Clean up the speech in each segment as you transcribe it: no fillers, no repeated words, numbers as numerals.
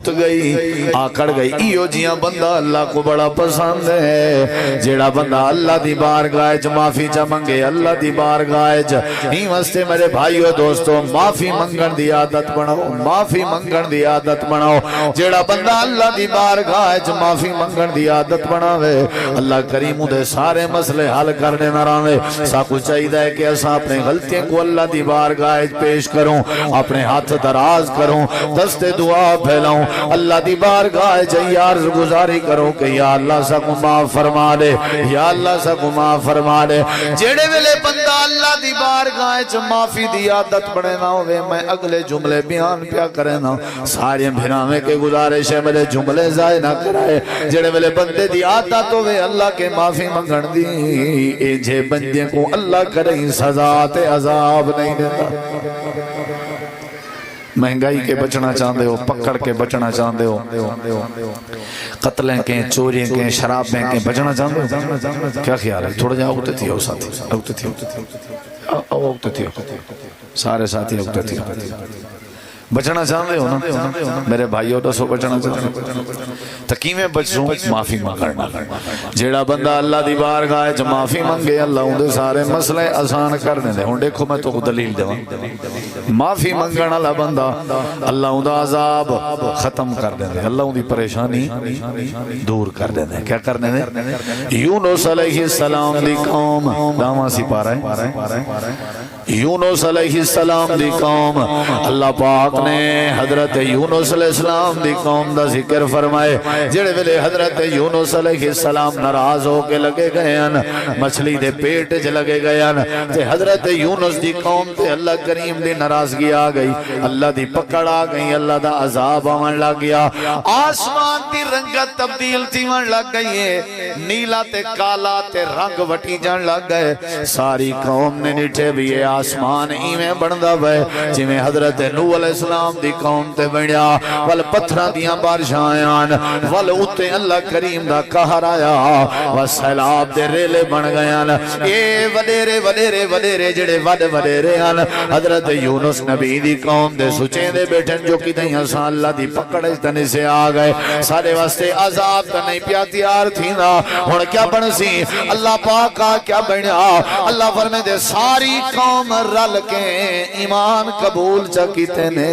اوت گئی آکڑ گئی ایو جیاں بندہ اللہ کو بڑا پسند ہے جیڑا بندہ اللہ دی بارگاہ وچ معافی چا منگے اللہ دی بارگاہ وچ ہی واسطے میرے بھائیو دوستو معافی منگن دی عادت بناؤ معافی منگن دی عادت بناؤ جیڑا بندہ اللہ دی بارگاہ وچ معافی منگن دی عادت بناوے اللہ کریم دے سارے مسئلے حل کرنے نہ راوے ساکو چاہیے ہے کہ اساں اپنے غلطیاں کو اللہ دی بارگاہ وچ پیش کروں اپنے ہاتھ دراز کروں دست دعا پھیلاؤں اللہ دی بارگاہ وچ عرض گزاری کروں کہ یا اللہ ساکو معاف فرما دے یا اللہ ساکو معاف فرما دے جیڑے ویلے بندہ اللہ دی بارگاہ وچ معافی دی عادت بنے نہ ہوئے میں اگلے جملے بیان پیا کرے نا سارے بھراویں کے گزارش ہے میرے جملے ضائع نہ کرائے جڑے ویلے بندے دی عادت ہوئے اللہ کے معافی منگن دی اے جے بندے کو اللہ کریں سزا تے عذاب نہیں دیتا مہنگائی کے بچنا چاہتے ہو پکڑ کے بچنا چاہتے ہو قتلیں کے چورییں کے شرابیں کے بچنا چاہتے ہو کیا خیال ہے تھوڑا جا اگتے تھی ہو ساتھی اگتے تھی سارے ساتھی اگتے تھی بچنا چاہتے ہو نا میرے بھائیوں دسو بچنا چاہتے ہو تکیمیں بچوں معافی مانگنا جیڑا بندہ اللہ دی بارگاہ وچ معافی منگے اللہ اندے سارے مسئلے آسان کر دے ہن دیکھو میں تو دلیل دیواں معافی منگن والا بندہ اللہ اوندا عذاب ختم کر دے اللہ اون دی پریشانی دور کر دے کیا کر دے یونس علیہ السلام دی قوم داواں سپارہ یونس علیہ السلام دی قوم اللہ پاک نے حضرت یونس علیہ السلام دی قوم دا ذکر فرمائے جڑے ویلے حضرت یونس علیہ السلام ناراض ہو کے لگے گئے ہیں مچھلی دے پیٹ وچ لگے گئے ہیں تے حضرت یونس دی قوم تے اللہ کریم دی ناراضگی آ گئی اللہ دی پکڑ آ گئی اللہ دا عذاب آون لگ گیا آسمان دی رنگت تبدیل تھیون لگ گئی ہے نیلا تے کالا تے رنگ وٹی جان لگ گئے ساری قوم نے نٹھے بھی آسمان ایویں بندا وے جویں حضرت نوح علیہ السلام دی قوم تے بنیا ول پتھراں دیاں بارشاں آیاں ول اوتے اللہ کریم دا قہر آیا و سیلاب دے ریلے بن گئے اے وڈیرے وڈیرے وڈیرے جڑے وڈ وڈیرے ہیں حضرت یونس نبی دی قوم دے سچیں دے بیٹھن جو کدیں اساں اللہ دی پکڑ تنے سے آ گئے سارے واسطے عذاب تے نہیں پیا تیار تھیندا ہن کیا بن سی اللہ پاک کیا بنیا اللہ فرمائے دے ساری قوم رل کے ایمان قبول چا کیتے نے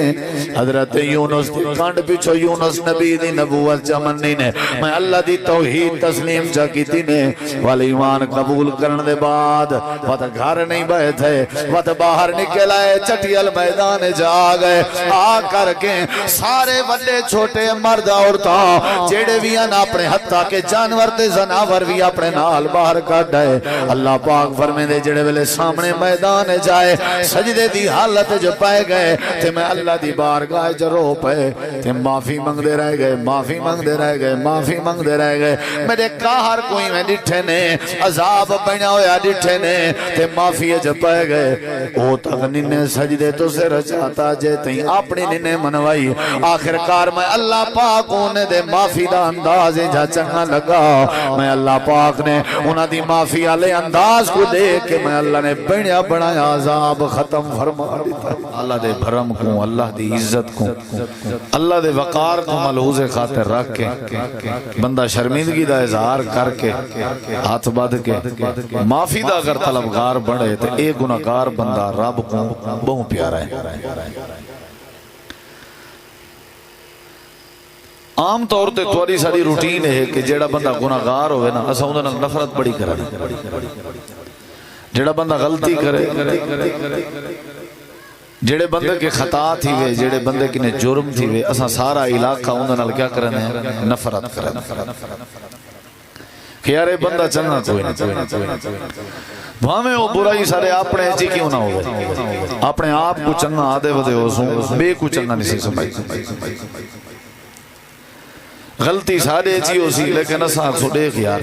حضرت یونس دی کانڈ پیچھو یونس نبی دی نبوت چمنی نے میں اللہ دی توحید تسلیم چا کیتی نے والی ایمان قبول کرن دے بعد وقت گھر نہیں بیٹھے وقت باہر نکل آئے چٹیل میدان جا گئے آ کر کے سارے وڈے چھوٹے مرد عورتاں جیڑے بھی ہیں اپنے حتیٰ کے جانور تے زناور بھی اپنے نال باہر کٹ آئے اللہ پاک فرمے دے جیڑے ویلے سامنے میدان جائے سجدے دی حالت جو پائے گئے تے میں اللہ دی بارگاہ جو رو پائے تے معافی منگ دے رہ گئے معافی منگ دے رہ گئے معافی منگ دے رہ گئے میرے کاہر کوئی میں ڈٹھے نے عذاب بنا ہویا ڈٹھے نے تے معافی جو پائے گئے او تک ننے سجدے تو سے رچاتا جے تیں اپنی ننے منوائی آخر کار میں اللہ پاک انہیں دے معافی دا انداز جا چنگا لگا میں اللہ پاک نے انہاں دی معافی آلے انداز کو دیکھ کے میں اللہ نے بڑیا بڑایا عذاب ختم فرما دیتا اللہ دے بھرم کو اللہ دی عزت کو اللہ دے وقار کو ملحوظ خاطر رکھ کے بندہ شرمندگی دا اظہار کر کے ہاتھ بدھ کے معافی دا اگر طلبگار بڑھے تو ایک گناہگار بندہ رب کو بہت پیارا ہے عام طور تے تھوڑی ساری روٹین ہے کہ جیڑا بندہ گناہگار ہوئے نا اسا اندر نفرت بڑی کرنا جیڑا بندہ غلطی کرے جیڑے بندے کے خطا تھی وے جیڑے بندے کی نے جرم تھی وے اسا سارا علاقہ اندر کیا کرنے نفرت کرنے کہ یارے بندہ چنگا کوئی نہیں وہاں میں وہ برائی سارے اپنے جی کیوں نہ ہوئے اپنے آپ کو چنگا آدھے ودے ہو سوں بے کو چنگا نہیں سی سمجھ غلطی سارے چی ہو سی لیکن اساں سو دیکھ یار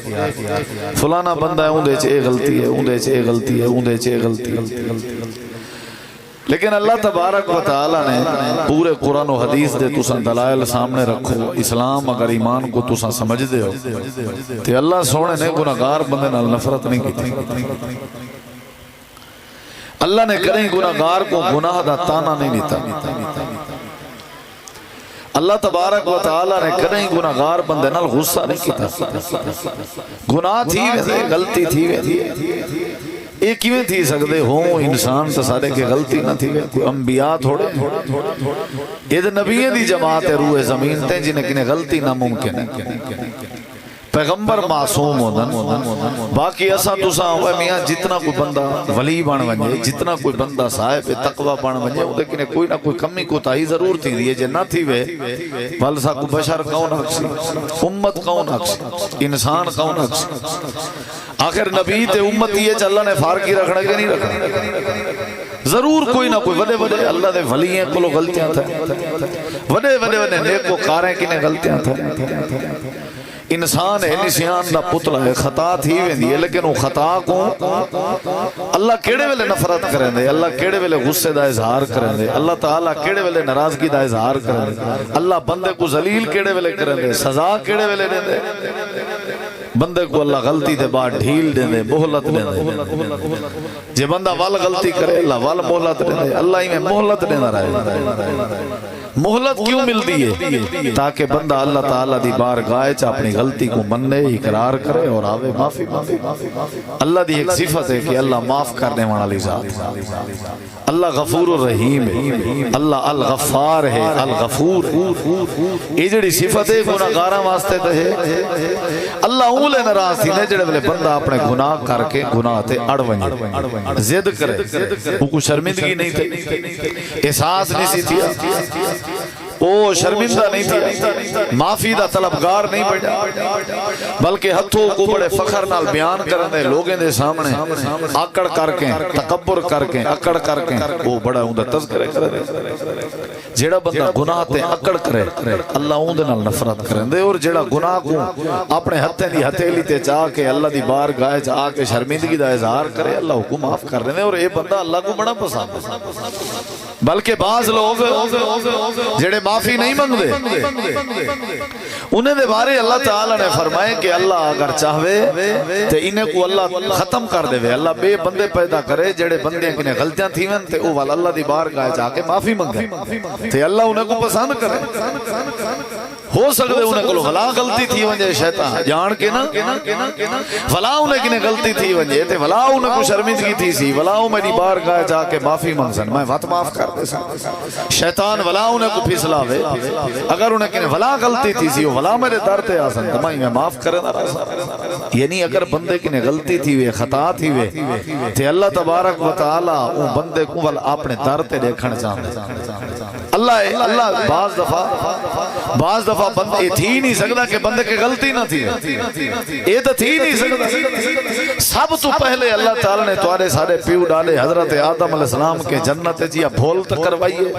فلانا بندہ ہے اندے چے غلطی ہے اندے چے غلطی ہے اندے چے غلطی ہے لیکن اللہ تبارک و تعالی نے پورے قرآن و حدیث دے تساں دلائل سامنے رکھو اسلام اگر ایمان کو تساں سمجھ دے ہو تے اللہ سونے نے گناہگار بندے نال نفرت نہیں کی اللہ نے کریں گناہگار کو گناہ دا تانا نہیں دیتا اللہ تبارک و تعالی نے کدیں گناہگار بندے نال غصہ نہیں کیتا. گناہ تھی وے غلطی تھی وے یہ کیویں تھی سکدے ہوں انسان تو سارے کے غلطی نہ تھی کوئی انبیاء تھوڑے یہ تو نبیوں دی جماعت ہے روح زمین تے جنہیں کنے غلطی ناممکن ہے پیغمبر معصوم ہوندن باقی اساں تساں ہوئے میاں جتنا کوئی بندہ ولی بن ونجے جتنا کوئی بندہ صاحب تقوی بن ونجے او دے کنے کوئی نہ کوئی کمی کوتاہی ضرور تھی دی جے نہ تھی وے بل سا کو بشر کون اکسی امت کون اکسی انسان کون اکسی آخر نبی تے امتی ہے اللہ نے فارقی رکھنا کہ نہیں رکھنا ضرور کوئی نہ کوئی وڈے وڈے اللہ دے ولی ہیں کلو غلطیاں تھا وڈے وڈے وڈے نیکو کاریں کنے غلطیاں تھا انسان ہے نسیان دا پتلا ہے خطا تھی ویندی ہے لیکن وہ خطا کو اللہ کیڑے ویلے نفرت کریں دے اللہ کیڑے ویلے غصے دا اظہار کریں دے اللہ تعالیٰ کیڑے ویلے ناراضگی دا اظہار کریں دے اللہ بندے کو ذلیل کیڑے ویلے کریں دے سزا کیڑے ویلے دیں دے بندے کو اللہ غلطی دے بعد ڈھیل دیں دے مہلت دیں دے جے بندہ وال غلطی کرے اللہ وال مہلت دیں دے اللہ ہی میں مہلت دیں رہے مہلت کیوں ملتی ہے تاکہ بندہ اللہ تعالیٰ دی بارگاہ چ اپنی غلطی کو مننے اقرار کرے اور آوے معافی اللہ دی ایک صفت ہے کہ اللہ معاف کرنے والی ذات اللہ غفور الرحیم ہے اللہ الغفار ہے الغفور یہ جڑی صفت ہے گناہگاراں واسطے تے ہے اللہ اولے ناراض تھی نے جڑے ویلے بندہ اپنے گناہ کر کے گناہ تے اڑ ونجے ضد کرے وہ کو شرمندگی نہیں تھی احساس نہیں سی تھی او شرمندہ نہیں تھی معافی دا طلبگار نہیں بڑھا بلکہ ہتھوں کو بڑے فخر نال بیان کرنے لوگیں دے سامنے آکڑ کر کے تکبر کر کے اکڑ کر کے وہ بڑا ہوں دا تذکرے کرے جیڑا بندہ گناہ تے اکڑ کرے اللہ ہوں دے نال نفرت کریں دے اور جیڑا گناہ کو اپنے ہتھیں دی ہتھیلی تے چاہ کے اللہ دی بارگاہ چاہ کے شرمندگی دا اظہار کرے اللہ کو معاف کر دے اور اے بندہ اللہ کو بڑا پسند بلکہ بعض لوگ جیڑے معافی نہیں مانگ دے انہیں دے بارے اللہ تعالیٰ نے فرمائے کہ اللہ اگر چاہوے تے انہیں کو اللہ ختم کر دے وے اللہ بے بندے پیدا کرے جڑے بندے کنے غلطیاں تھی ون تے او والا اللہ دی بارگاہ جا کے معافی منگے تے اللہ انہیں کو پسند کرے ہو سکتے انہیں کو بھلا غلطی تھی ونجے شیطان جان کے نا بھلا انہیں کنے غلطی تھی ونجے تے بھلا انہیں کو شرمندگی تھی سی بھلا میری بارگاہ جا کے معافی منگ سن میں وقت معاف کر دے سن شیطان بھلا انہیں کو پھسلاوے اگر انہیں کنے بھلا غلطی تھی سی بھلا میرے در تے آسن تمہیں میں معاف کرنا رہا یعنی اگر بندے کنے غلطی تھی وے خطا تھی وے تے اللہ تبارک و تعالی وہ بندے کو اپنے در تے دیکھنا چاہتے اللہ بعض دفعہ بندے تھی نہیں سکتا کہ بندے کی غلطی نہ تھی یہ تو تھی نہیں سکتا سب تو پہلے اللہ تعالی نے تمہارے سارے پیو ڈالے حضرت آدم علیہ السلام کے جنت جیا بھول تک کروائیے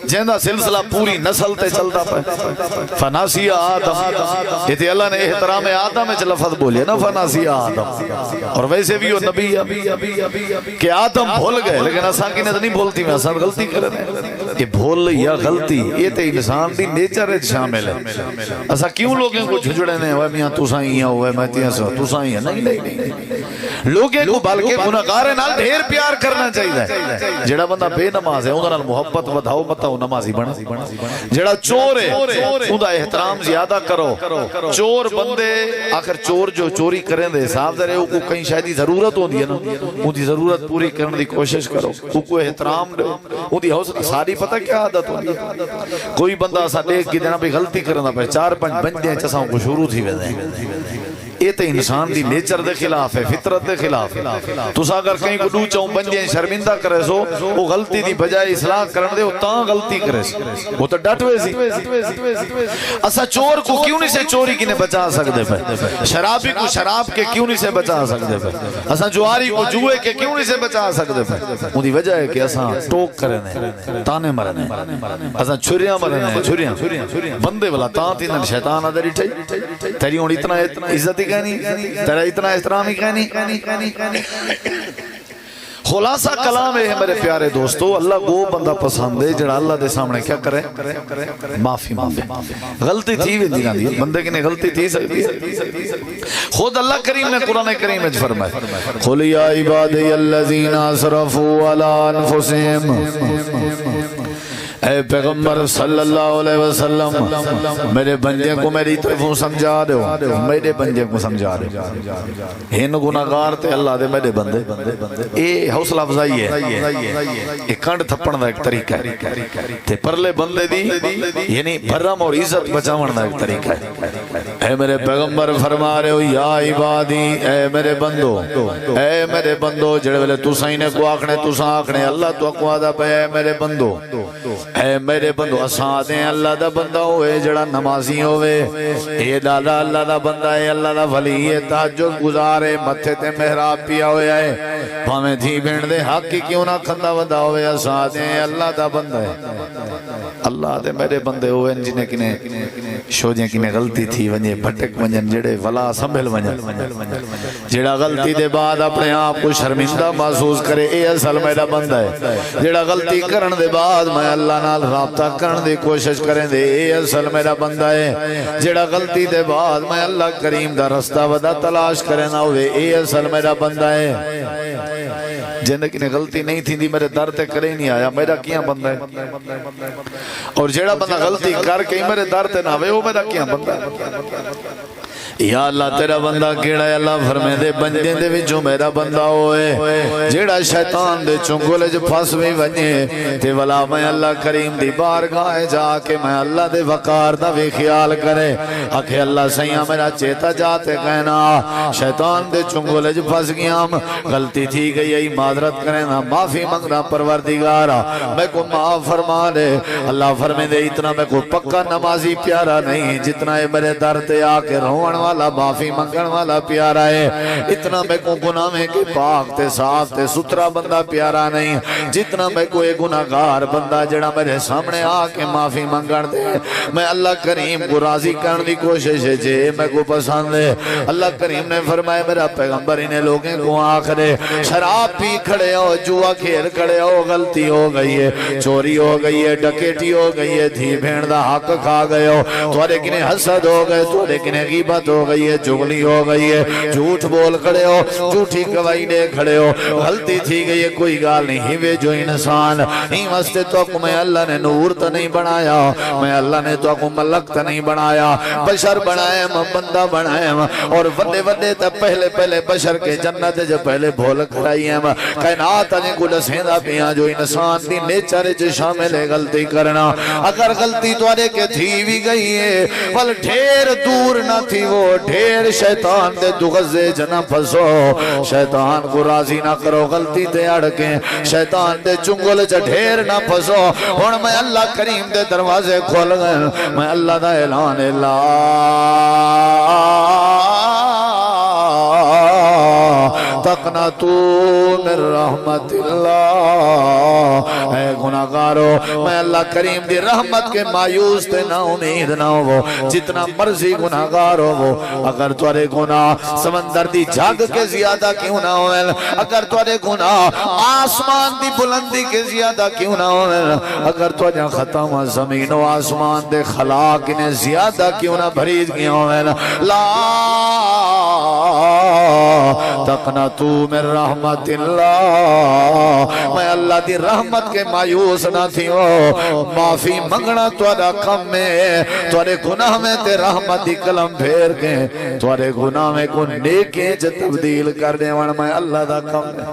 جہاں سلسلہ پوری نسل تے چلتا پہ فناسی آدم یہ تھی اللہ نے احترام آدم میں لفظ بولے نا فناسی آدم اور ویسے بھی وہ نبی کہ آدم بھول گئے لیکن اساں کی نہیں بھولتی میں اساں غلطی کر رہے ہیں یہ بھول یا غلطی یہ تے انسان دی نیچر ہے شامل ہے اسا کیوں لوگوں کو جھجڑے نے ہوئے میاں تساں ہی ہوئے میں تیاں سے تساں ہی نہیں لوگوں کو بلکہ گناہگار نال ڈھیر پیار کرنا چاہیے جڑا بندہ بے نماز ہے انہاں نال محبت ودھاؤ متا وہ نمازی بن جڑا چور ہے اوندا احترام زیادہ کرو چور بندے آخر چور جو چوری کریں دے حساب دے کو کہیں شاید ضرورت ہوندی ہے نا اون دی ضرورت پوری کرنے دی کوشش کرو کو احترام دے اون دی حوصلہ ساری پتہ کیا عادت ہوندی ہے کوئی بندہ سا دیکھ کے دینا بھی غلطی کرنا پہ 4-5 بندے چساں کو شروع تھی ویندے یہ تے انسان دی نیچر دے خلاف ہے فطرت دے خلاف ہے تسا اگر کہیں کو دو چاؤں بندے شرمندہ کرے سو وہ غلطی دی بجائے اصلاح کرن دے وہ تاں غلطی کرے سو وہ تو ڈٹوے سی اسا چور کو کیوں نہیں سے چوری کی نے بچا سکتے پہ شرابی کو شراب کے کیوں نہیں سے بچا سکتے پہ اسا جواری کو جوئے کے کیوں نہیں سے بچا سکتے پہ وہ دی وجہ ہے کہ اسا ٹوک کرنے تانے مرنے اسا چھریاں مرنے چھریاں بندے والا تاں تھی نہ شیطان ادھر اٹھائی تیری ہوں اتنا عزت تیرا اتنا احترام ہی کہنی خلاصہ کلام ہے میرے پیارے دوستو اللہ کو بندہ پسند ہے جڑا اللہ دے سامنے کیا کرے معافی مانگے غلطی تھی بھی دینا دی بندے کی نے غلطی تھی سکتی ہے خود اللہ کریم نے قرآن کریم میں فرمایا قل یا عبادی الذین اسرفوا علی انفسہم اے پیغمبر صلی اللہ علیہ وسلم میرے بندے کو میری طرفوں سمجھا دو، میرے بندے کو سمجھا دو، ہن گناہگار تے اللہ دے میرے بندے، اے حوصلہ افزائی ہے، اے کنڈ تھپن دا ایک طریقہ ہے تے پرلے بندے دی یعنی بھرم اور عزت بچاون دا ایک طریقہ ہے۔ اے میرے پیغمبر فرما رہے ہو یا عبادی، اے میرے بندو، اے میرے بندو، جڑے ویلے تساں نے کو آکھنے تساں آکھنے اللہ تو اقوا دا پے، اے میرے بندو، اے میرے بندو، اساں دے اللہ دا بندہ ہوئے جڑا نمازی ہوئے، اے دادا اللہ دا بندہ ہے، اللہ دا ولی ہے، تہجد گزارے، متھے تے محراب پیا ہویا ہے، بھاویں دھی بھیڑ دے حق کی کیوں نہ کھندا وندا ہوئے، اساں دے اللہ دا بندہ ہے۔ اللہ دے میرے بندے ہوئے جنہیں کنے شوجیں کنے غلطی تھی ونجے بھٹک ونجن، جڑے ولا سنبھل ونجن، جڑا غلطی دے بعد اپنے آپ کو شرمندہ محسوس کرے، اے اصل میرا بندہ ہے۔ جڑا غلطی کرن دے بعد میں اللہ نال رابطہ کرن دی کوشش کریں دے، اے اصل میرا بندہ ہے۔ جڑا غلطی دے بعد میں اللہ کریم دا رستہ ودا تلاش کریں نہ ہوئے، اے اصل میرا بندہ ہے۔ جن کی غلطی نہیں تھی دی میرے در تے کرے نہیں آیا، میرا کیا بندہ ہے؟ اور جڑا بندہ غلطی کر کے میرے در تے نہ ہوئے، وہ میرا کیا بندہ ہے؟ یا اللہ تیرا بندہ کیڑا ہے؟ اللہ فرمے دے بندے دے وچوں میرا بندہ ہوئے جیڑا شیطان دے چنگلے جو پھس بھی ونجے تے ولا میں اللہ کریم دی بارگاہ جا کے میں اللہ دے وقار دا بھی خیال کرے، آکھے اللہ سیاں میرا چیتا جاتے کہنا شیطان دے چنگلے جو پھس گیا، غلطی تھی گئی ہے، معذرت کریں نا، معافی منگنا پروردگارا میں کو معاف فرما دے۔ اللہ فرمے دے اتنا میں کو پکا نمازی پیارا نہیں جتنا ہے میرے در تے آ کے روان والا معافی منگن والا پیارا ہے، اتنا میں کو گناہ میں کے پاک تے صاف تے سترا بندہ پیارا نہیں جتنا میں کو ایک گناہگار بندہ جڑا میرے سامنے آ کے معافی منگن دے میں اللہ کریم کو راضی کرنے دی کوشش ہے جے میں کو پسند ہے۔ اللہ کریم نے فرمایا میرا پیغمبر انہیں لوگیں کو آخرے شراب پی کھڑے ہو، جوا کھیل کھڑے ہو، غلطی ہو گئی ہے، چوری ہو گئی ہے، ڈکیٹی ہو گئی ہے، دھی بھیڑ دا حق کھا گئے ہو، تھوڑے کنے حسد ہو گئے، تھوڑے کنے غیبت ہو گئی ہے، چغلی ہو گئی ہے، جھوٹ بول کھڑے ہو، جھوٹی گواہی دے کھڑے ہو، غلطی تھی گئی ہے، کوئی گال نہیں ہی وے جو انسان ہی واسطے تو کو میں اللہ نے نور تا نہیں بنایا، میں اللہ نے تو کو ملک تا نہیں بنایا، بشر بنائے بندہ بنائے، اور وڈے وڈے تا پہلے بشر کے جنت جو پہلے بھول کھڑائی ہیں، کائنات نے کو دسیندا پیاں جو انسان دی نیچر جو شامل ہے غلطی کرنا، اگر غلطی توارے کے تھی بھی گئی ہے ول ڈھیر دور نہ تھی وہ ڈھیر شیطان دے دغزے جنہ پھسو، شیطان کو راضی نہ کرو غلطی تے اڑکیں، شیطان دے چنگل چا ڈھیر نہ پھسو، اور میں اللہ کریم دے دروازے کھول گئے، میں اللہ دا اعلان اللہ تقنطو من رحمت اللہ، اے گناہگارو میں اللہ کریم دی رحمت کے مایوس تے نہ امید نہ ہو، جتنا مرضی گناہگار ہو، اگر تورے گناہ سمندر دی جھاگ کے زیادہ کیوں نہ ہوئے، اگر تورے گناہ آسمان دی بلندی کے زیادہ کیوں نہ ہوئے، اگر تورے ختم زمین و آسمان دے خلاق نے زیادہ کیوں نہ بھریج کیوں ہوئے، لا تقنطو من رحمت اللہ، میں اللہ دی رحمت کے مایوس نہ تھی ہو، معافی منگنا تورا کم میں، تورے گناہ میں تے رحمت دی کلم پھیر کے تورے گناہ میں کو نیکیں جو تبدیل کر دے وان میں اللہ دا کم میں۔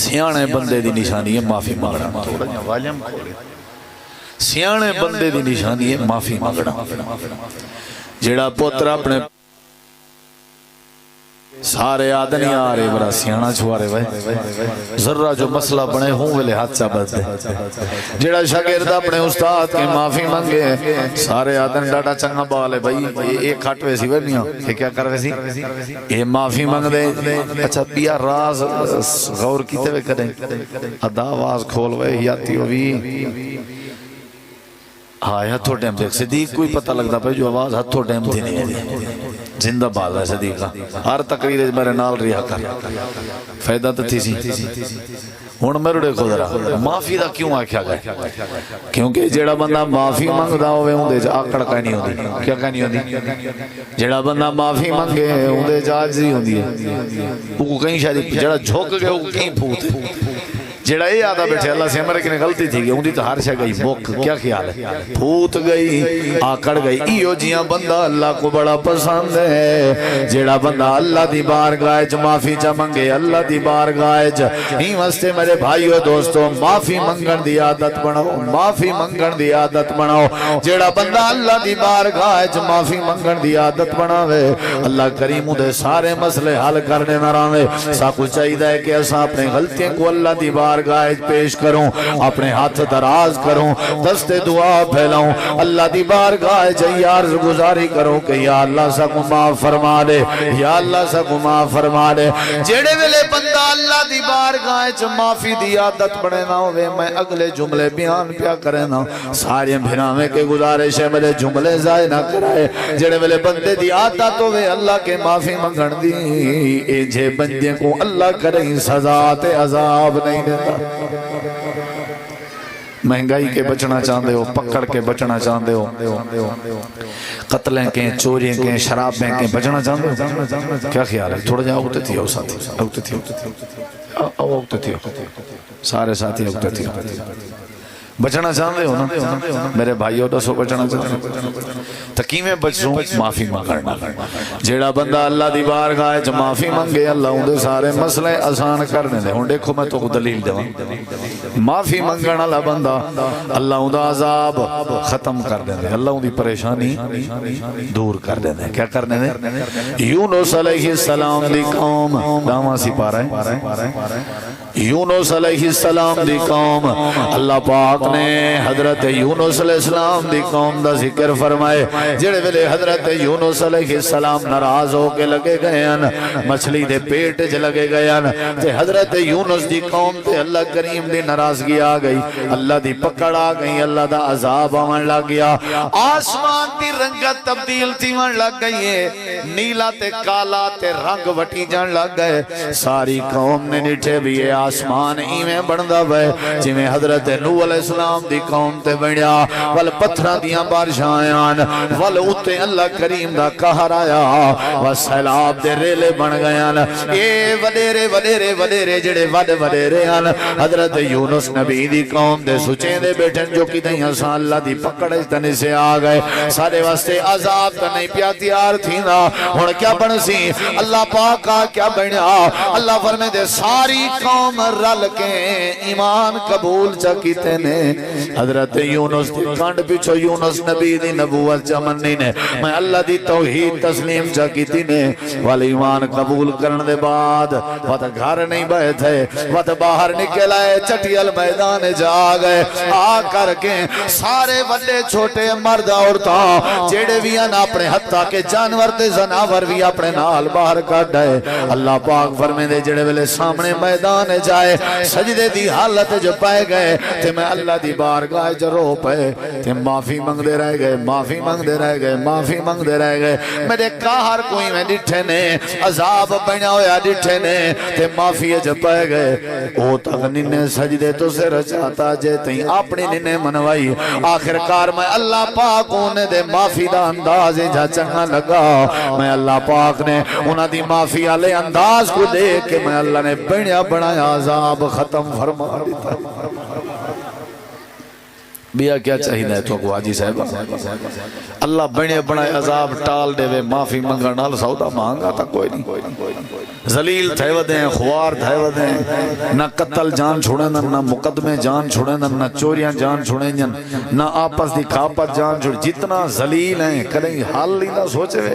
سیانے بندے دی نشانی ہے معافی منگنا، سیانے بندے دی نشانی ہے معافی منگنا۔ جیڑا پوتر اپنے سارے آدھنی آ رہے برا سیانا چھوارے بھائی ذرہ جو مسئلہ بنے ہوں ویلے ہاتھ چا بد دے، جیڑا شاگرد اپنے استاد کے معافی منگے سارے آدھن ڈاٹا چنگا بالے بھائی ایک کھٹ ویسی بھائیاں یہ کیا کر ویسی یہ معافی منگ دے، اچھا بیا راز غور کیتے ہوئے کریں ادا آواز کھول وے یاتی ہوئی ہاتھوں ٹیم دیکھ صدیق کوئی پتہ لگتا پہ جو آواز ہاتھوں ٹیم تھی نہیں ہے، زندہ باز ہے صدیقہ، ہر تقریر میرے نال رہا کر فائدہ تو تھی سی۔ ہون میرے دیکھو ذرا معافی دا کیوں آکھیا گئے؟ کیونکہ جیڑا بندہ معافی منگدا ہوئے ہوں دے جا آکڑ کہیں نہیں ہوندی، کیا کہیں نہیں ہوندی؟ جیڑا بندہ معافی منگے ہوں دے جا عاجزی ہوندی ہے، وہ کہیں شاید جیڑا جھوک گئے وہ کہیں پھوت ہے، جڑا یہ آدھا بیٹھے اللہ سے ہمارے کنے غلطی تھی گئی ان دی تو ہر شے گئی موک کیا خیال ہے پھوت گئی آکڑ گئی ایو جیاں بندہ اللہ کو بڑا پسند ہے جڑا بندہ اللہ دی بارگاہ وچ معافی چا منگے اللہ دی بارگاہ وچ ہی واسطے میرے بھائیو دوستو معافی منگن دی عادت بناؤ معافی منگن دی عادت بناؤ جڑا بندہ اللہ دی بارگاہ وچ معافی منگن دی عادت بناوے اللہ کریم دے سارے مسئلے حل کرنے نہ راوے ساکو چاہیے کہ اساں اپنے غلطیاں کو اللہ دی بارگاہ پیش کروں اپنے ہاتھ دراز کروں دست دعا پھیلاؤں اللہ دی بارگاہ جی عرض گزاری کروں کہ یا اللہ سا کو معاف فرما دے یا اللہ سا کو معاف فرما دے جیڑے ویلے بندہ اللہ دی بارگاہ معافی دی عادت بڑے نہ ہوئے میں اگلے جملے بیان پیا کرے نا سارے بھراویں کے گزارش ہے میرے جملے ضائع نہ کرائے جیڑے ویلے بندے دی عادت ہوئے اللہ کے معافی منگن دی اے جے بندے کو اللہ کریں سزا تے عذاب نہیں دیتا مہنگائی کے بچنا چاہتے ہو پکڑ کے بچنا چاہتے ہو قتلیں کے چورییں کے شرابیں کے بچنا چاہتے ہو کیا خیال ہے تھوڑا جا اگتے تھی اگتے تھی سارے ساتھی اگتے تھی بچنا چاہتے ہو نا میرے بھائیو دسو بچنا چاہتے ہو تکیمیں بچوں معافی مانگنا جیڑا بندہ اللہ دی بارگاہ وچ معافی منگے اللہ اون دے سارے مسئلے آسان کر دے ہن دیکھو میں تو دلیل دواں معافی منگن والا بندہ اللہ اون دا عذاب ختم کر دے اللہ اون دی پریشانی دور کر دے کیا کر دے یونس علیہ السلام دی قوم داواں سپارہ یونس علیہ السلام دی قوم اللہ پاک نے حضرت یونس علیہ السلام دی قوم دا ذکر فرمائے جڑے ویلے حضرت یونس علیہ السلام ناراض ہو کے لگے گئے ہیں مچھلی دے پیٹ وچ لگے گئے ہیں تے حضرت یونس دی قوم تے اللہ کریم دی ناراضگی آ گئی اللہ دی پکڑ آ گئی اللہ دا عذاب آون لگ گیا آسمان دی رنگت تبدیل تھیون لگ گئی ہے نیلا تے کالا تے رنگ وٹی جان لگ گئے ساری قوم نے ڈٹھے بھی آسمان ایویں بندا وے جویں حضرت نوح علیہ السلام دی قوم تے بنیا ول پتھراں دیاں بارشاں آیاں ول اوتے اللہ کریم دا قہر آیا و سیلاب دے ریلے بن گئے اے وڈیرے وڈیرے وڈیرے جڑے وڈ وڈیرے ہن حضرت یونس نبی دی قوم دے سچیں دے بیٹھن جو کہ دیں اساں اللہ دی پکڑ وچ تنے سے آ گئے سارے واسطے عذاب تے نہیں پیا تیار تھیندا ہن کیا بن سی اللہ پاک کا کیا بنیا اللہ فرمائے دے ساری قوم رل کے ایمان قبول چا کیتے نے حضرت یونس دی کانڈ پیچھو یونس نبی دی نبوت چمنی نے میں اللہ دی توحید تسلیم چا کیتی نے والی ایمان قبول کرن دے بعد وقت گھر نہیں بہے تھے وقت باہر نکل آئے چٹیل میدان جا گئے آ کر کے سارے بڑے چھوٹے مرد عورتاں جیڑے بھی ہیں اپنے حتیٰ کے جانور تے زناور بھی اپنے نال باہر کٹ آئے اللہ پاک فرمے دے جڑے ویلے سامنے میدان جائے سجدے دی حالت جو پائے گئے تے میں اللہ دی بارگاہ جو رو پائے تے معافی منگ دے رہ گئے معافی منگ دے رہ گئے معافی منگ دے رہ گئے میرے کاہر کوئی میں ڈٹھے نے عذاب بنا ہویا ڈٹھے نے تے معافی جو پائے گئے او تک ننے سجدے تو سے رچاتا جے تیں اپنی ننے منوائی آخر کار میں اللہ پاک انہیں دے معافی دا انداز جا چنگا لگا میں اللہ پاک نے انہاں دی معافی آلے انداز کو دیکھ کہ میں اللہ نے بڑیا بڑایا عذاب ختم فرما دیتا بیا کیا چاہیے تو کو حاجی صاحب اللہ بڑے بڑے عذاب ٹال دے وے معافی منگن نال سودا مانگا تا کوئی نہیں ذلیل تھے ودیں خوار تھے ودیں نہ قتل جان چھوڑے نہ مقدمے جان چھوڑے نہ چوریاں جان چھوڑے نہ آپس دی کھاپت جان چھوڑے جتنا ذلیل ہیں کہیں حال نہیں نہ سوچے وے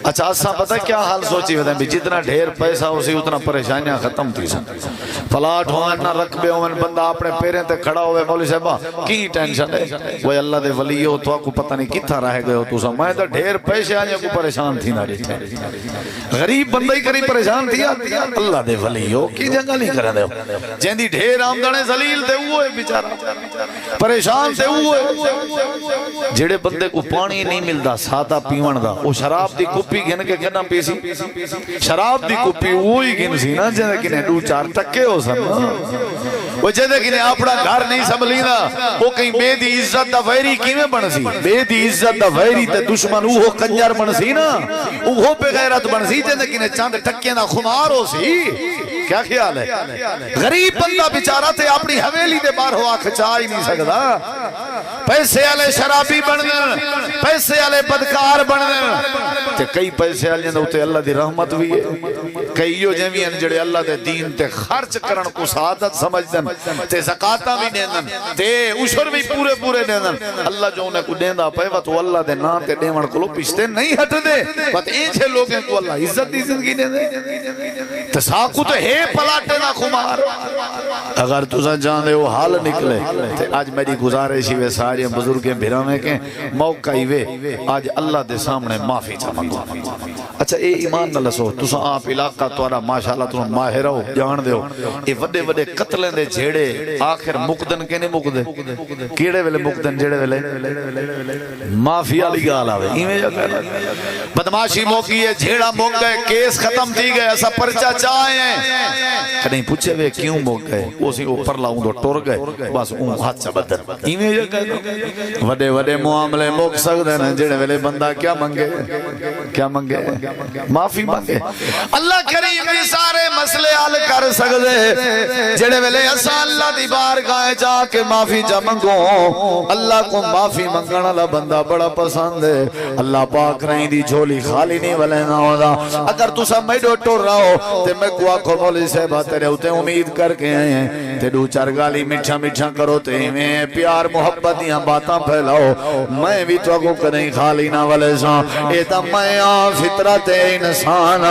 اچھا اساں پتہ کیا حال سوچی ہوتے ہیں بھی جتنا ڈھیر پیسہ اسی اتنا پریشانیاں ختم تھی سن پلاٹ ہوئے نہ رقبے ہوئے بندہ اپنے پیریں تے کھڑا ہوئے مولوی صاحبہ کی ٹینشن ہے وہ اللہ دے ولی ہو تو آپ کو پتہ نہیں کتھا رہ گئے ہو تو سا میں تو ڈھیر پیسے آنے کو پریشان تھی نہ رہتے غریب بندہ ہی کری پریشان تھی اللہ دے ولی ہو کی جنگل نہیں کرے دے ہو جن دی ڈھیر آمدانے ذلیل تے ہوئے بیچارہ پریشان تے ہوئے جڑے بندے کو پانی نہیں ملدا سادہ پیون دا وہ شراب دی کپی گن کے کنا پیسی شراب دی کپی وہی گن سی نا جے کنے دو چار ٹکے ہو سن وہ جے کنے اپنا گھر نہیں سنبھلینا وہ کہیں بے دی عزت دا ویری کیویں بن سی بے دی عزت دا ویری تے دشمن وہ کنجر بن سی نا وہ بے غیرت بن سی جے کنے چاند ٹکے دا خمار ہو سی کیا خیال ہے؟ غریب بندہ بیچارہ تے اپنی حویلی دے باہر ہوا کھچا ہی نہیں سکتا. پیسے والے شرابی بن گئے, پیسے والے بدکار بن گئے تے کئی پیسے والے تے اللہ دی رحمت بھی ہے. کئی جو جویں جڑے اللہ دے دین تے خرچ کرن کو سعادت سمجھدن تے زکاتاں بھی دیندن تے عشر بھی پورے پورے دیندن. اللہ جو انہیں کو دیندا پے وا تو اللہ دے نام تے دیون کولو پیچھے نہیں ہٹ دے. بس ایسے لوگوں کو اللہ عزت دی زندگی دے دے تے ساکو تے ہے پلاٹے دا خمار. اگر تساں جاندے ہو حال نکلے تے اج میری گزارش ہی وے سارے بزرگیں بھراویں کے موقع ہی وے آج اللہ دے سامنے معافی چا منگو. اچھا اے ایمان نہ لسو تساں آپ علاقہ توڑا ماشاءاللہ تساں ماہر ہو جان دیو اے وڈے وڈے قتلیں دے جھیڑے آخر مقدن کے نہیں مقدے کیڑے ویلے مقدن جھیڑے ویلے معافی والی گال آوے ایویں جا کہنا بدماشی موکی ہے جھیڑا موک گئے کیس ختم تھی گئے ایسا پرچہ چاہے ہیں کہیں پوچھے وے کیوں موک گئے اسی اوپر لاؤں دو ٹور گئے بس اون ہاتھ سے بدر ایویں جا کہنا وڈے وڈے معاملے موک سکتے ہیں جھیڑے ویلے بندہ کیا منگے کیا منگے معافی مانگے. اللہ کریم بھی سارے مسئلے حل کر سکتے جڑے ویلے اساں اللہ دی بارگاہ جا کے معافی جا منگو. اللہ کو معافی منگن والا بندہ بڑا پسند ہے. اللہ پاک رہی دی جھولی خالی نہیں ولے نہ ہوندا. اگر تساں میڈو ٹر رہو تے میں کو آکھو مولوی صاحب تیرے اوتے امید کر کے آئے ہیں تے دو چار گالی میٹھا میٹھا کرو تے میں پیار محبت دیاں باتاں پھیلاؤ میں بھی تو کو کہیں خالی نہ ولے ساں. اے تا میں فطرت انسان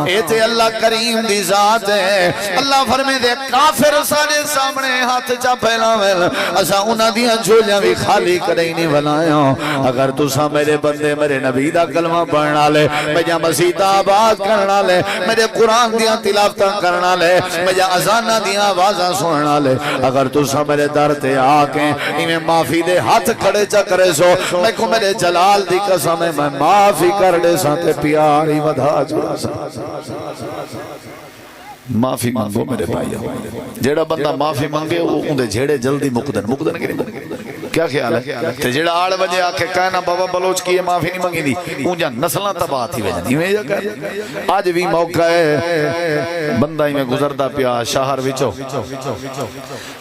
اے تے اللہ کریم دی ذات ہے. اللہ فرمے دے کافر سارے سامنے ہاتھ چا پھیلاویں اساں انہاں دیاں جھولیاں بھی خالی کریں نہیں بنایا. اگر تساں میرے بندے میرے نبی دا کلمہ پڑھن والے میرا مسجد آباد کرن والے میرے قرآن دیاں تلاوتاں کرن والے میرا اذاناں دیاں آوازاں سنن والے اگر تساں میرے در تے آ کے ایویں معافی دے ہاتھ کھڑے چا کرے سو میں کو میرے جلال دی قسم میں معافی کر دے ساں تے پیاری ودھا چھوڑا سا. معافی مانگو میرے بھائیو جیڑا بندہ معافی مانگے وہ اندے جھیڑے جلدی مقدن کے نہیں. کیا خیال ہے تے جیڑا آڑ وجہ آکھے کہنا بابا بلوچ کی یہ معافی نہیں مانگی دی اونجا نسلہ تباہ تھی وجہ نہیں جا کہنا. آج بھی موقع ہے بندہ ہی میں گزردہ پیا شہر وچو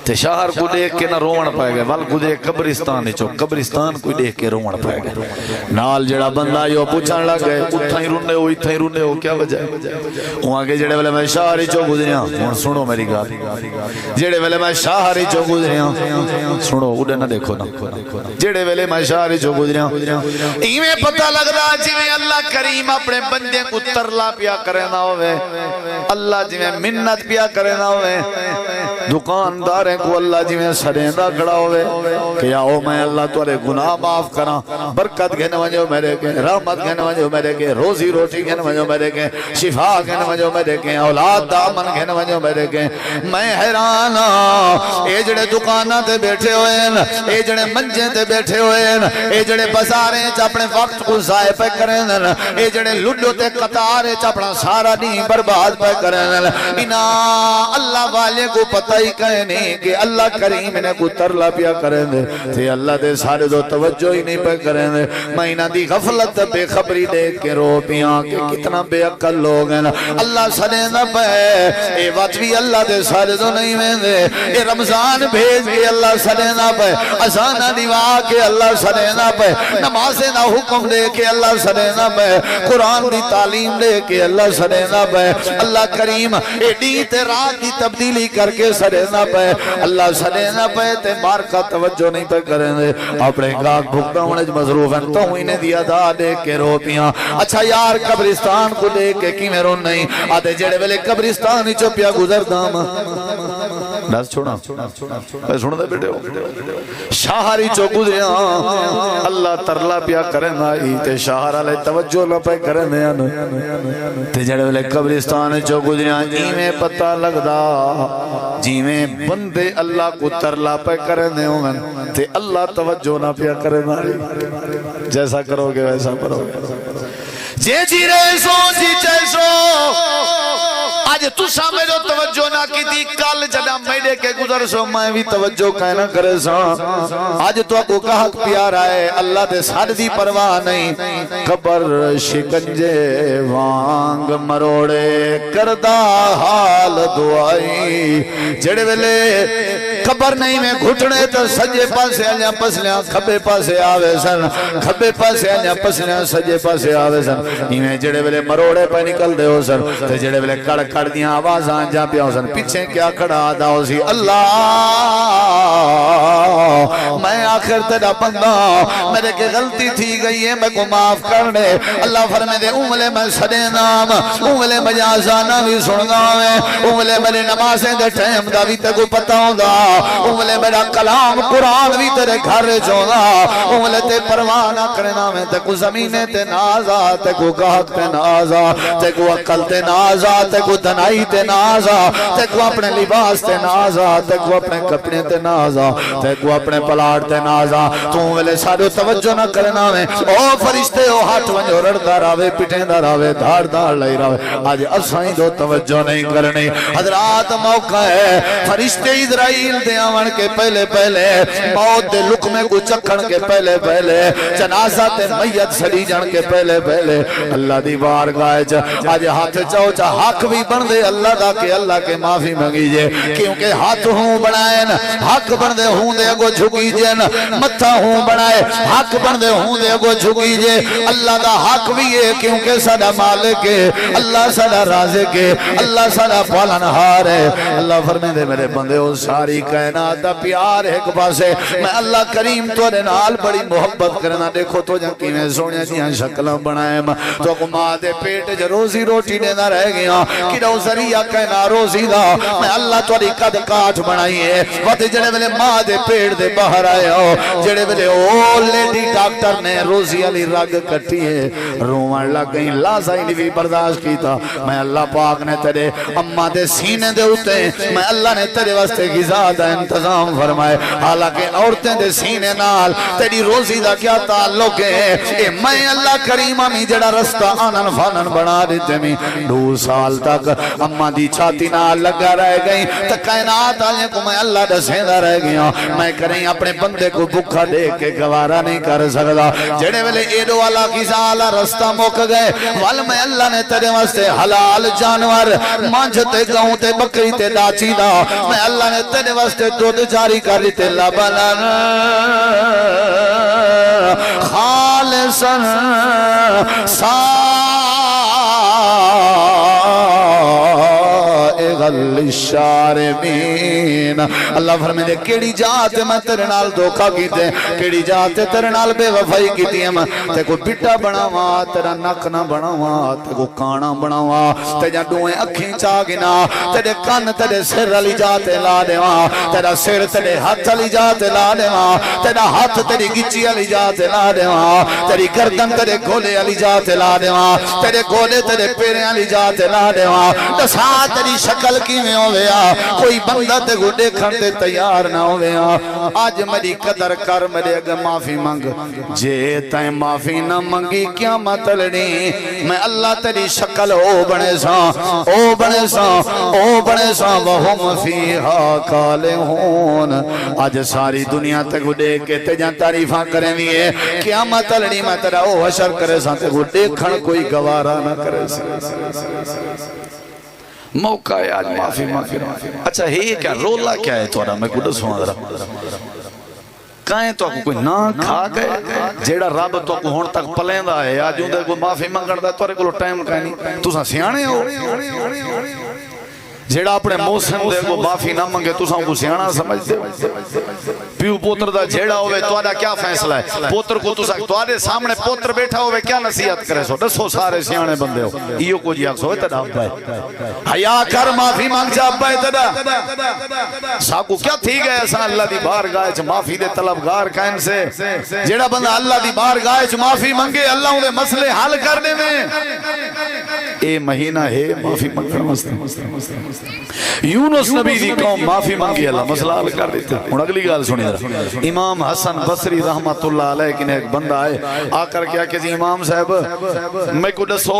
تے شہر کو دیکھ کے نہ رومن پائے گئے وال کو دیکھ قبرستان چو قبرستان کو دیکھ کے رومن پائے گئے. نال جیڑا بندہ یو پوچھن لگ گئے اتھا ہی رونے ہو کیا وجہ ہے. وہاں کے جیڑے والے میں شہر چو گزریاں ہوں سنو میری گال جیڑے والے میں شہر چو گزریاں سنو اڑے نہ دیکھو جڑے ویلے میں شہر جو گزریاں ایویں پتہ لگ رہا جویں اللہ کریم اپنے بندے کو ترلا پیا کرنا ہوئے اللہ جویں منت پیا کرنا ہوئے دکانداریں کو اللہ جویں سڑیندہ کھڑا ہوئے کہ آؤ میں اللہ تورے گناہ معاف کراں برکت گھن وجو میرے کے رحمت گھن وجو میرے کے روزی روٹی گھن وجو میرے کے شفا گھن وجو میرے کے اولاد دامن گھن وجو میرے کے. میں حیران اے جڑے دکاناں تے بیٹھے ہوئے ہیں اے جڑے منجے تے بیٹھے ہوئے ہیں اے جڑے بازاریں چ اپنے وقت کو ضائع پہ کریں اے جڑے لڈو تے قطارے چ اپنا سارا دن برباد پہ کریں انہاں اللہ والے کو پتہ ہی کہیں نہیں کہ اللہ کریم نے کو ترلا پیا کریں دے تے اللہ دے سارے دو توجہ ہی نہیں پہ کریں دے. میں انہاں دی غفلت بے خبری دیکھ کے رو پیاں کہ کتنا بے عقل لوگ ہیں. اللہ سنے نہ پہ اے وقت بھی اللہ دے سارے دو نہیں میں دے اے رمضان بھیج کے اللہ سنے نہ پہ اذانہ دیوا کے اللہ سنے پہ نمازیں نہ حکم دے کے اللہ سنے پہ قرآن دی تعلیم دے کے اللہ سنے پہ اللہ کریم ایڈی تے رات دی تبدیلی کر کے سنے پہ اللہ سنے پہ تے مار کا توجہ نہیں پہ کریں دے اپنے گاک بھکتا ہونے مضروف ہیں تو انہیں دیا دا دے کے رو پیاں. اچھا یار قبرستان کو دے کے کی میں رون نہیں آدھے جڑے ویلے قبرستان ہی چو پیا گزر دام ڈاس چھوڑا سوڑا دے بیٹے ہو شاہری چو گزریاں اللہ ترلا پیا کریں آئی تے شاہر علیہ توجہ نہ پہ کریں تے جڑے والے قبرستان چو گزریاں ایمیں پتہ لگ دا جیمیں بندے اللہ کو ترلا پہ کریں تے اللہ توجہ نہ پیا کریں آئی. جیسا کرو گے ویسا کرو گے جے جی رہے سو جی چیسو آج تسا میرے توجہ نہ کی تھی کل جدا میرے کے گزر سو میں بھی توجہ کہنا کرے سا آج تو کو کہا پیارا ہے اللہ دے سار دی پرواہ نہیں قبر شکنجے وانگ مروڑے کردہ حال دعائی جڑے ویلے قبر نہیں میں گھٹنے تو سجے پاسے آجا پسلیاں کھبے پاسے آوے سن کھبے پاسے آجا پسلیاں سجے پاسے آوے سن ہمیں جڑے ویلے مروڑے پہ نکل دے ہو سن تو جڑے ویلے کڑ کڑ دیاں آواز آنجا پیا ہو سن پیچھے کیا کھڑا آدھا ہو سی اللہ میں آخر تیرا بندہ میرے کے غلطی تھی گئی ہے میں کو معاف کرنے اللہ فرمے دے اونگلے میں سڑے نام اونگلے میں جازانا بھی سنگا میں اونگلے میرے نمازیں دے ٹیم دا بھی تے کو پتہ ہوں دا اونگلے میرا کلام قرآن بھی تیرے گھر چودا اونگلے تے پروانہ کرنا میں تے کو زمینے تے نازا تے کو گاہت تے نازا تے کو عقل تے نازا تے کو دنائی تے نازا تے کو اپنے لباس تے نازا تے کو اپنے کپڑے تے نازا تے کو اپنے پلاٹ تے نازا تو اونگلے سارے توجہ نہ کرنا میں او فرشتے او ہاتھ ونجو رڑتا راوے پٹیں دا راوے دھار دھار لئی راوے آج اسائیں دو توجہ نہیں کرنی حضرات موقع ہے فرشتے اسرائیل دے آون کے پہلے پہلے موت دے لقمے کو چکھن کے پہلے پہلے جنازہ تے میت سڑی جان کے پہلے پہلے اللہ دی بارگاہ آج ہاتھ چاہو چاہ حق بھی بن دے اللہ دا کہ اللہ کے معافی مانگی جے کیونکہ ہاتھ ہوں بنائیں حق بن دے ہوں دے اگو جھکی جن متھا ہوں بنائے حق بن دے ہوں دے اگو جھکی جے اللہ دا حق بھی ہے کیونکہ ساڑا مالک ہے اللہ ساڑا رازق ہے اللہ ساڑا پالنہار ہے اللہ فرمے دے میرے بندے ہو ساری کائنات دا پیار ایک پاسے میں اللہ کریم تو نال بڑی محبت کرنا دیکھو تو جن کی میں سوڑیاں جیاں شکلہ بنائے تو کو ماں دے پیٹ جو روزی روٹی دینا رہ گیا کہ رو ذریعہ کہنا روزی دا میں اللہ تو قد کاٹ بنائی ہے وقت جڑے ملے ماں دے پیٹ دے باہر آئے ہو جڑے ملے او لیڈی ڈاکٹر نے روزی علی رگ کٹی ہے روان لگ گئی لازائی نہیں بھی برداشت کی تھا میں اللہ پاک نے تیرے اماں دے سینے دے ہوتے میں اللہ نے تیرے واسطے غذا دا انتظام فرمائے حالانکہ عورتیں دے سینے نال تیری روزی دا کیا تعلق ہے اے میں اللہ کریم امی جڑا رستہ آنن فانن بنا دیتے میں 2 سال تک اماں دی چھاتی نال لگا رہ گئی تو کائنات آلے کو میں اللہ دسیندہ رہ گیا میں کریں اپنے بندے کو بکھا دے کے گوارا نہیں کر سکتا جڑے ویلے ایڈو والا کسا والا رستہ موک گئے وال میں اللہ نے تیرے واسطے حلال جانور مانجھتے گاؤں تے بکری تے داچی دا میں اللہ نے تیرے واسطے دودھ جاری کر لیتے لبنان خالصاً للشاربین اللہ فرمائے دے کیڑی جات میں تیرے نال دھوکا کیتے کیڑی جات تیرے نال بے وفائی کیتی ہے تے کو بٹا بناوا تیرا نک نہ بناوا تے کو کانا بناوا تے جا دوئیں اکھیں چاگنا تیرے کان تیرے سر علی جاتے لا دیوا تیرا سر تیرے ہاتھ علی جاتے لا دیوا تیرا ہاتھ تیری گچی علی جاتے لا دیوا تیری گردن تیرے گھولے علی جاتے لا دیوا تیرے گھولے تیرے پیرے علی جاتے لا دیوا دسا تیری شکل کی میں ہویا کوئی بندہ تے کو دیکھن تے تیار نہ ہویا آج میری قدر کر میرے اگر معافی مانگ جے تائیں معافی نہ مانگی کیا مطلنی میں اللہ تیری شکل او بنے سا او بنے سا او بنے سا وہم فیہا کالہون آج ساری دنیا تے کو دیکھ کے تے جان تعریفاں کریں دیئے کیا مطلنی میں تیرا او حشر کرے سا تے کو دیکھن کوئی گوارا نہ کرے سا موقع ہے آج معافی مانگی اچھا ہی کیا رولا کیا ہے توڑا میں کو دسوں آدھرا کہیں تو کوئی نہ کھا گئے جیڑا رب تو کو ہون تک پلیں دا ہے آج اندر کوئی معافی مانگن دا توڑے کو ٹائم کہیں نہیں تو ساں سیانے ہو جیڑا اپنے موسم دے کو معافی نہ منگے تو ساں کو سیانا سمجھ دے پیو پوتر دا جیڑا ہوئے تو آدھا کیا فیصلہ ہے پوتر کو تو ساں تو آدھے سامنے پوتر بیٹھا ہوئے کیا نصیحت کرے سو دسو سارے سیانے بندے ہو ایو کو جی آگ سوئے تدا ابا ہے حیاء کر معافی مانگ جا ابا ہے تدا ساں کو کیا تھی گئے ساں اللہ دی بارگاہ چھ معافی دے طلبگار کائن سے جیڑا بندہ اللہ دی بارگاہ چھ معافی منگے اللہ انہیں مسئلے حل کرنے میں اے مہینہ ہے معافی منگنا یونس نبی دی قوم معافی مانگی اللہ مسئلہ حل کر دیتا ہوں اگلی گال سنی ذرا امام حسن بصری رحمت اللہ علیہ کی نے ایک بندہ آئے آ کر کیا کہ جی امام صاحب میں کو دسو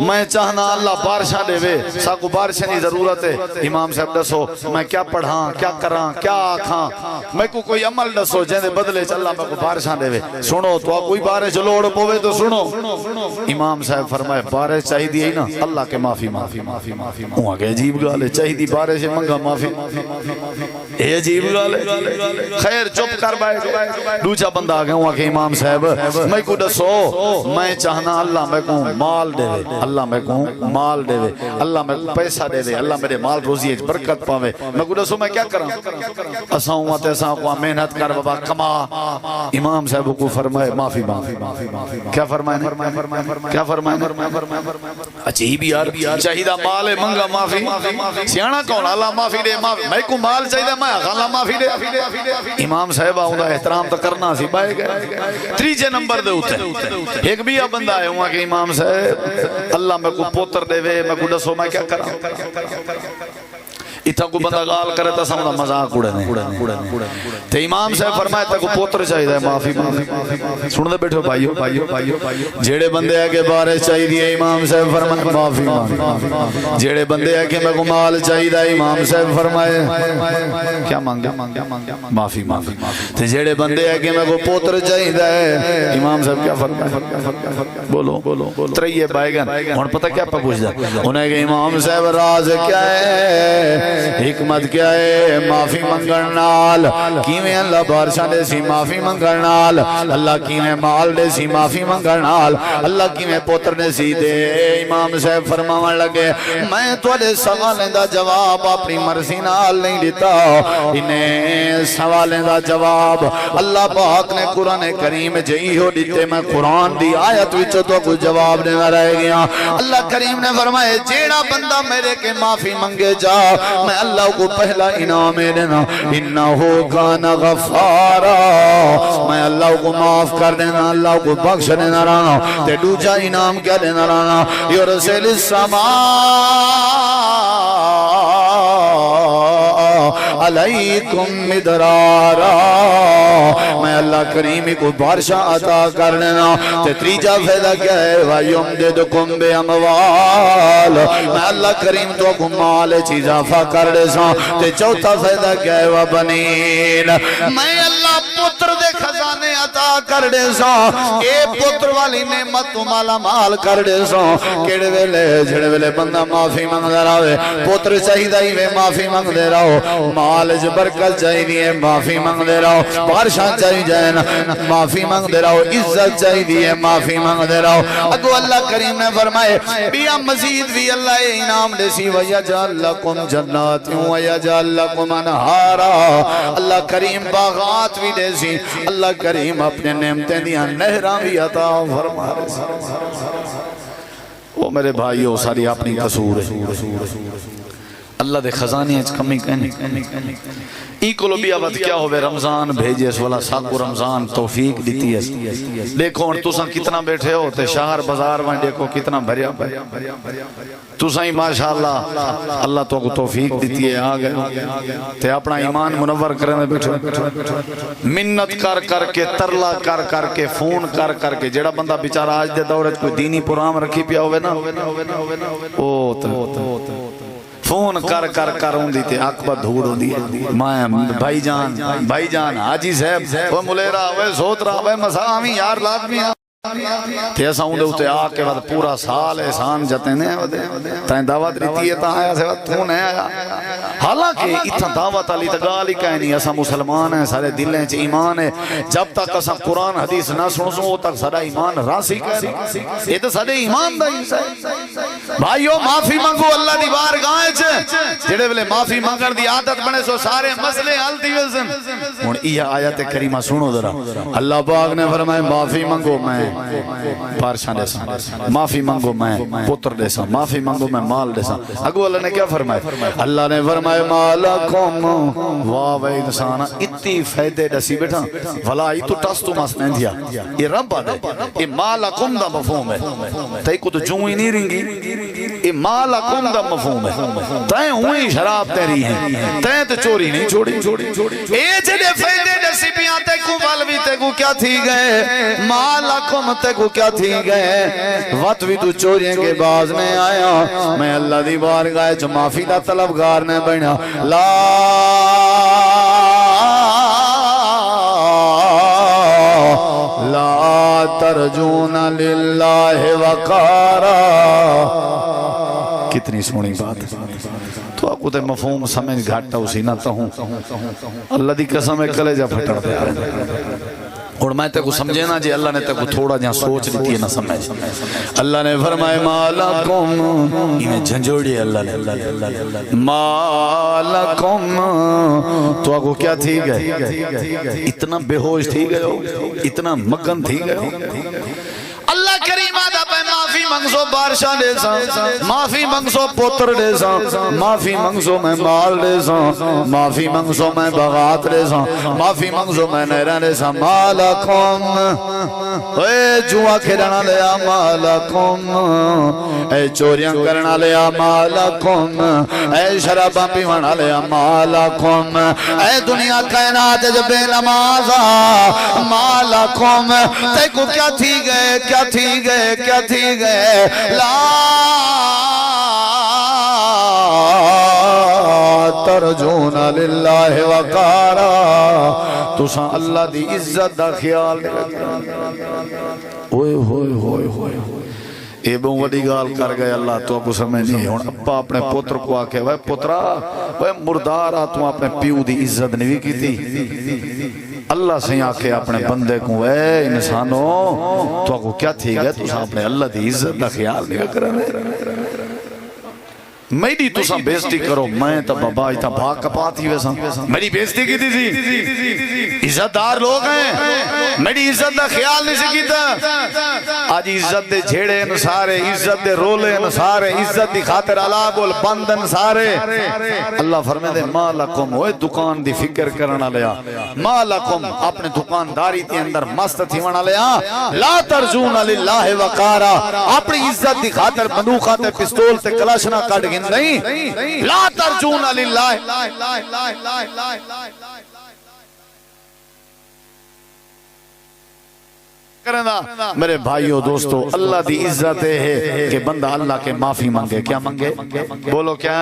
میں چاہنا اللہ بارشاں دے وے ساکو بارشاں دی ضرورت ہے امام صاحب دسو میں کیا پڑھاں کیا کراں کیا آکھاں میں کو کوئی عمل دسو جیندے بدلے چ اللہ میں کو بارشاں دے وے سنو تو کوئی بارش لوڑ پوے تو سنو امام صاحب فرمائے بارش چاہی دی نا اللہ کے معافی معافی معافی معافی وہ آگے عجیب گال ہے چاہی دی بارش منگا معافی اے عجیب گال ہے خیر چپ کر بائے دوچا بندہ آگے ہوں کہ امام صاحب میں کو دسو میں چاہنا اللہ میں کو مال دے وے اللہ میں کو مال دے وے اللہ میں کو پیسہ دے وے اللہ میرے مال روزی اچ برکت پاوے میں کو دسو میں کیا کراں اساں ہوں تے اساں کو محنت کر بابا کما امام صاحب کو فرمائے معافی معافی کیا فرمائے کیا فرمائے عجیب یار چاہیدہ مال منگا معافی سیانا کون اللہ معافی دے میں کو مال چاہیدہ میں اللہ معافی دے امام صاحبہ ہوں دا احترام تو کرنا سی بائے گئے تریجے نمبر دے ہوتے ایک بھی بندہ آئے ہوں کہ امام صاحب اللہ میں کو پوتر دے وے میں کو دسو میں کیا کرا اتھا کو بندہ گال کرے تا سمدہ مذاق اڑنے تے امام صاحب فرمائے تا کو پوتر چاہی دے معافی سن دے بیٹھو بھائیو جیڑے بندے ہے کہ بارش چاہی دی امام صاحب فرمائے معافی جیڑے بندے ہے کہ میں کو مال چاہی دے امام صاحب فرمائے کیا مانگا معافی تے جیڑے بندے ہے کہ میں کو پوتر چاہی دے امام صاحب کیا فرمائے بولو تریے بائے گن ہون پتہ کیا پا پوچھ دا انہیں کہ امام صاحب راز کیا ہے حکمت کیا ہے معافی منگن نال کیویں اللہ بارشاں دے سی معافی منگن نال اللہ کیویں مال دے سی معافی منگن نال اللہ کیویں پوتر دے سی دے امام صاحب فرماون لگے میں تواڈے سوالیں دا جواب اپنی مرضی نال نہیں دیتا انہیں سوالیں دا جواب اللہ پاک نے قرآن کریم جئی ہو دیتے میں قرآن دی آیت وچ تو کوئی جواب نہیں رہ گیا اللہ کریم نے فرمائے جیڑا بندہ میرے کے معافی منگے جا میں اللہ کو پہلا انعام دینا انہو کان غفارا میں اللہ کو معاف کر دینا اللہ کو بخش دینا رہنا تے دوجا انعام کیا دینا رہنا یرسل السماء علیکم مدرارا میں اللہ کریمی کو بارشاں عطا کر دینا تے تریجا فیدہ کیا ہے وَيُمْدِدْكُمْ بِأَمْوَالِ میں اللہ کریم تو کو مال چیزا فا کر دے ساں تے چوتھا فیدہ کیا ہے وَبَنِينَ میں اللہ پتر دے خزانے عطا کر دے ساں اے پتر والی نعمت تو مالا مال کر دے ساں کیڑے ویلے جھڑے ویلے بندہ معافی منگ دے رہے پتر چاہیدہ ہی میں معافی منگ دے رہو مال برکت چاہی دیئے معافی منگ دے رہو بارشاں چاہی جائے معافی منگ دے رہو عزت چاہی دیئے معافی منگ دے رہو اگو اللہ کریم نے فرمائے بیا مزید بھی اللہ انعام دے سی وَيَجَعَلْ لَكُمْ جَنَّاتٍ وَيَجَعَلْ لَكُمْ أَنْهَارًا اللہ کریم باغات بھی دے سی اللہ کریم اپنے نعمتیں دیاں نہراں بھی عطا فرما وہ میرے بھائیو ساری اپنی قصور ہے اللہ دے خزانے اچھ کمی کہنے ای کلو بھی آوات کیا ہوئے رمضان بھیجے اس والا ساکو رمضان توفیق دیتی ہے دیکھو ان تُساں کتنا بیٹھے ہو تے شہر بازار میں دیکھو کتنا بھریا تُساں ہی ماشاءاللہ اللہ تو کو توفیق دیتی ہے آگئے تے اپنا ایمان منور کرنے بیٹھو منت کر کر کے ترلا کر کر کے فون کر کر کے جیڑا بندہ بیچارہ آج دے دورت کوئی دینی پرام رکھی پیا ہوئے نا فون کر کر کر ہوں دیتے اکبر دھوڑ ہوں دیئے بھائی جان حاجی صاحب وہ ملیرہ وہ سوترہ وہ مسامی یار لازمی تے ایسا ہوں دے ہوتے آکے بعد پورا سال احسان جاتے ہیں تائیں دعوت رہتی ہے تاں آیا سے وقت تھون ہے آیا حالانکہ اتنا دعوت علی تگالی کہیں نہیں ایسا مسلمان ہیں سارے دلیں چے ایمان ہے جب تک ایسا قرآن حدیث نہ سنسوں وہ تک سارا ایمان راسی کہیں یہ تو سارے ایمان دا ہی بھائیو معافی مانگو اللہ دی بار گائیں چے جڑے بلے معافی مانگر دی عادت بنے سو سارے مسئلے حل دی وزن اور یہ آیت کریمہ سنو ذرا اللہ پاک نے فرمائے معافی مانگو میں بارشاں دے سا معافی مانگو میں پتر دے سا معافی مانگو میں مال دے سا اگو اللہ نے کیا فرمائے اللہ نے فرمائے فرمائے مالکم واہ وے انسانا اتنی فائدے دسی بیٹھا ولائی تو ٹس تو مس نہیں دیا یہ رب آدھے یہ مالکم دا مفہوم ہے تائی کو تو جوں ہی نہیں رنگی یہ مالکم دا مفہوم ہے تائیں ہوئی شراب تیری ہیں تائیں تو چوری نہیں چھوڑی اے جنے فائدے دسی پیاں تے کو والوی تے کو کیا تھی گئے مالکم تے کو کیا تھی گئے وقت بھی تو چوریاں کے باز میں آیا میں اللہ دی بارگاہ جو معافی دا طلبگار نے بنا لا ترجون للہ وقارا کتنی سونی بات تو آپ کو تے مفہوم سمجھ گھاٹا اسی نہ ہوں اللہ دی قسم ہے کلیجہ پھٹر دے اور میں تے کو سمجھے نا جی اللہ نے تے کو تھوڑا جہاں سوچ لیتی ہے نہ سمجھ اللہ نے فرمائے مالکم انہیں جھنجوڑی اللہ نے مالکم تو آپ کو کیا تھی گئے اتنا بے ہوش تھی گئے ہو اتنا مگن تھی گئے ہو اللہ کریم آدھا پہ معافی منگسو بارشاہ دے سا معافی منگسو پوتر دے سا معافی منگسو میں مال دے سا معافی منگسو میں بغات دے سا معافی منگسو میں نیرہ دے سا مالکم اے جوا کھڑنا لیا مالکم اے چوریاں کرنا لیا مالکم اے شراباں پیوانا لیا مالکم اے دنیا کائنات جب بے نمازا مالکم تے کو کیا تھی گئے کیا تھی گئے لا ترجون للہ وقارا تو ساں اللہ دی عزت دا خیال اوئے ہوئے ہوئے ہوئے اے بہن وڈی گال کر گئے اللہ تو اب سمجھ نہیں ہون ابا اپنے پتر کو آکے وے پترا وے مردارا تو اپنے پیو دی عزت نہیں کی تھی اللہ سے آکے اپنے بندے کو اے انسانوں تو آپ کو کیا تھی گئے تو اپنے اللہ دی عزت دا خیال نہیں کرنے میری تو ساں بیستی کرو میں تا بابا ایتا بھاگ کپاتی ویسا میری بیستی کی تھی عزت دار لوگ ہیں میری عزت دا خیال نہیں سکیتا آج عزت دے جھیڑے نسارے عزت دے رولے نسارے عزت دی خاطر علا بول بندن سارے اللہ فرمے دے مالکم ہوئے دکان دی فکر کرنا لیا مالکم اپنے دکانداری تی اندر مست تھی ونا لیا لا ترجون للہ وقارا اپنی عزت دی خاطر بندوقہ تے پستول تے کلاشنا کٹ گئے نہیں لا ترجون للہ کرنا میرے بھائیو دوستو اللہ دی عزت ہے کہ بندہ اللہ کے معافی مانگے کیا مانگے بولو کیا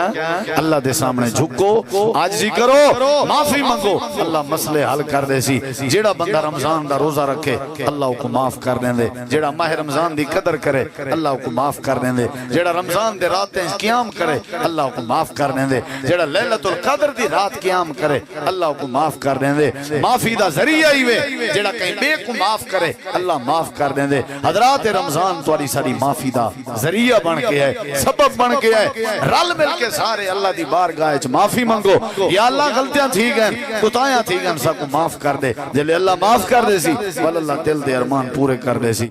اللہ دے سامنے جھکو عاجزی کرو معافی مانگو اللہ مسئلے حل کر دے سی جیڑا بندہ رمضان دا روزہ رکھے اللہ کو معاف کر دیں دے جیڑا ماہ رمضان دی قدر کرے اللہ کو معاف کر دیں دے جیڑا رمضان دے راتیں قیام کرے اللہ کو معاف کر دیں دے جیڑا لیلۃ القدر دی رات قیام کرے اللہ کو معاف کر دیں دے معافی دا ذریعہ ہی وے جیڑا کہیں بے کو معاف کرے اللہ معاف کر دیں دے حضرات رمضان تواری ساری معافی دا ذریعہ بن کے ہے سبب بن کے ہے رل مل کے سارے اللہ دی بارگاہ وچ معافی منگو یا اللہ غلطیاں تھی گئیں کوتاہیاں تھی گئیں سب کو معاف کر دے جلے اللہ معاف کر دے سی واللہ دل دے ارمان پورے کر دے سی